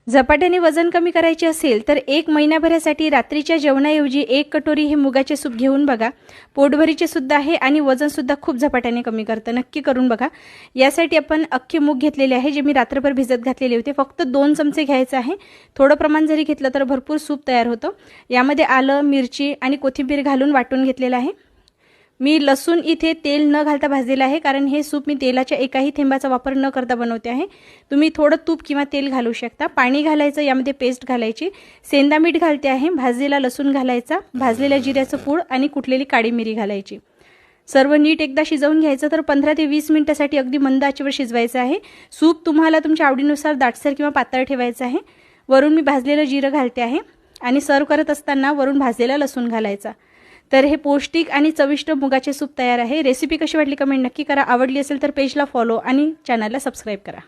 झपाट्याने वजन कमी करायचे असेल तर 1 महिन्याभरासाठी रात्रीच्या जेवणाऐवजी 1 कटोरी हे मुगाचे सूप घेऊन बघा. पोटभरीचे सुद्धा आहे आणि वजनसुद्धा खूप झपाट्याने कमी करतं. नक्की करून बघा. यासाठी आपण अख्खे मूग घेतलेले आहे, जे मी रात्रभर भिजत घातलेले होते. फक्त 2 चमचे घ्यायचे आहे. थोडं प्रमाण जरी घेतलं तर भरपूर सूप तयार होतं. यामध्ये आलं, मिरची आणि कोथिंबीर घालून वाटून घेतलेलं आहे. मी लसूण इथे तेल न घालता भाजलेला आहे, कारण हे सूप मी तेलाच्या एकाही थेंबाचा वापर न करता बनवते आहे. तुम्ही थोडं तूप किंवा तेल घालू शकता. पाणी घालायचं, यामध्ये पेस्ट घालायची, सेंधा मीठ घालते आहे, भाजलेला लसूण घालायचा, भाजलेल्या जिऱ्याचं पूड आणि कुटलेली काळी मिरी घालायची. सर्व नीट एकदा शिजवून घ्यायचं. तर 15 ते 20 मिनिटासाठी अगदी मंद आचेवर शिजवायचं आहे. सूप तुम्हाला तुमच्या आवडीनुसार दाटसर किंवा पातळ ठेवायचं आहे. वरून मी भाजलेलं जिरं घालते आहे आणि सर्व करत असताना वरून भाजलेला लसूण घालायचा. तर हे पौष्टिक आणि चविष्ट मुगाचे सूप तयार आहे. रेसिपी कशी वाटली कमेंट नक्की करा. आवडली असेल तर पेजला फॉलो आणि चॅनलला सबस्क्राईब करा.